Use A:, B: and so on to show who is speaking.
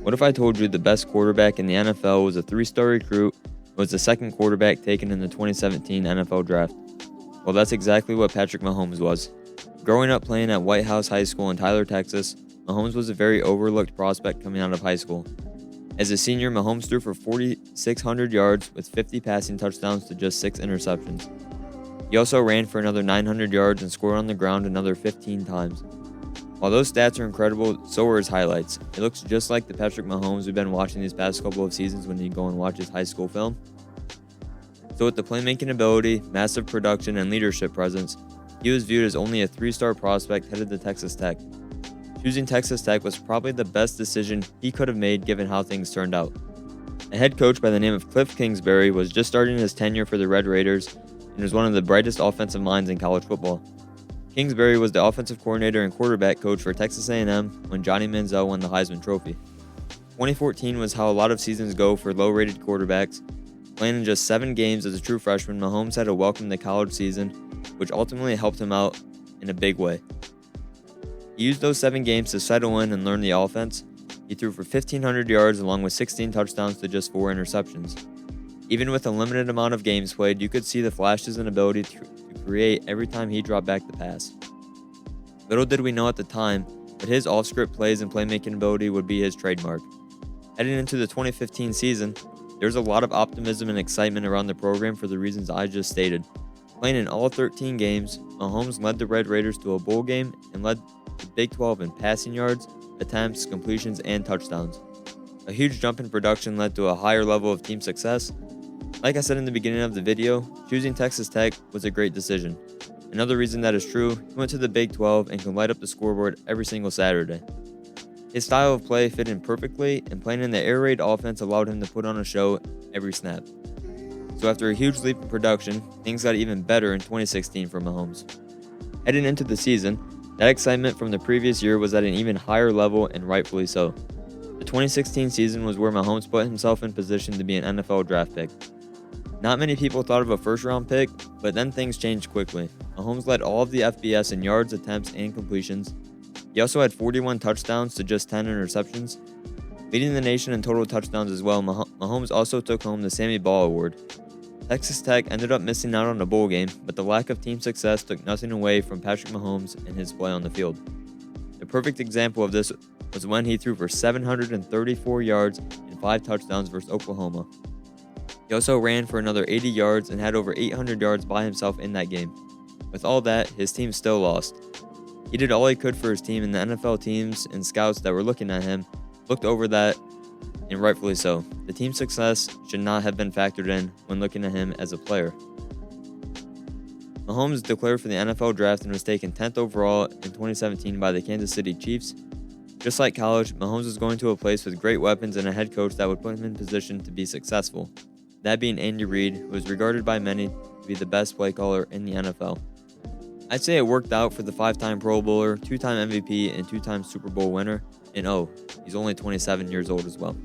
A: What if I told you the best quarterback in the NFL was a 3-star recruit and was the second quarterback taken in the 2017 NFL Draft? Well, that's exactly what Patrick Mahomes was. Growing up playing at White House High School in Tyler, Texas, Mahomes was a very overlooked prospect coming out of high school. As a senior, Mahomes threw for 4,600 yards with 50 passing touchdowns to just 6 interceptions. He also ran for another 900 yards and scored on the ground another 15 times. While those stats are incredible, so are his highlights. It looks just like the Patrick Mahomes we've been watching these past couple of seasons when you go and watch his high school film. So with the playmaking ability, massive production, and leadership presence, he was viewed as only a 3-star prospect headed to Texas Tech. Choosing Texas Tech was probably the best decision he could have made given how things turned out. A head coach by the name of Cliff Kingsbury was just starting his tenure for the Red Raiders and was one of the brightest offensive minds in college football. Kingsbury was the offensive coordinator and quarterback coach for Texas A&M when Johnny Manziel won the Heisman Trophy. 2014 was how a lot of seasons go for low-rated quarterbacks. Playing in just 7 games as a true freshman, Mahomes had to welcome the college season, which ultimately helped him out in a big way. He used those 7 games to settle in and learn the offense. He threw for 1,500 yards along with 16 touchdowns to just 4 interceptions. Even with a limited amount of games played, you could see the flashes and ability to create every time he dropped back the pass. Little did we know at the time, but his off-script plays and playmaking ability would be his trademark. Heading into the 2015 season, there's a lot of optimism and excitement around the program for the reasons I just stated. Playing in all 13 games, Mahomes led the Red Raiders to a bowl game and led the Big 12 in passing yards, attempts, completions, and touchdowns. A huge jump in production led to a higher level of team success. Like I said in the beginning of the video, choosing Texas Tech was a great decision. Another reason that is true, he went to the Big 12 and could light up the scoreboard every single Saturday. His style of play fit in perfectly, and playing in the air raid offense allowed him to put on a show every snap. So after a huge leap in production, things got even better in 2016 for Mahomes. Heading into the season, that excitement from the previous year was at an even higher level, and rightfully so. The 2016 season was where Mahomes put himself in position to be an NFL draft pick. Not many people thought of a first-round pick, but then things changed quickly. Mahomes led all of the FBS in yards, attempts, and completions. He also had 41 touchdowns to just 10 interceptions. Leading the nation in total touchdowns as well, Mahomes also took home the Sammy Ball Award. Texas Tech ended up missing out on a bowl game, but the lack of team success took nothing away from Patrick Mahomes and his play on the field. The perfect example of this was when he threw for 734 yards and 5 touchdowns versus Oklahoma. He also ran for another 80 yards and had over 800 yards by himself in that game. With all that, his team still lost. He did all he could for his team, and the NFL teams and scouts that were looking at him looked over that, and rightfully so. The team's success should not have been factored in when looking at him as a player. Mahomes declared for the NFL draft and was taken 10th overall in 2017 by the Kansas City Chiefs. Just like college, Mahomes was going to a place with great weapons and a head coach that would put him in position to be successful. That being Andy Reid, who is regarded by many to be the best play caller in the NFL. I'd say it worked out for the 5-time Pro Bowler, 2-time MVP, and 2-time Super Bowl winner. And he's only 27 years old as well.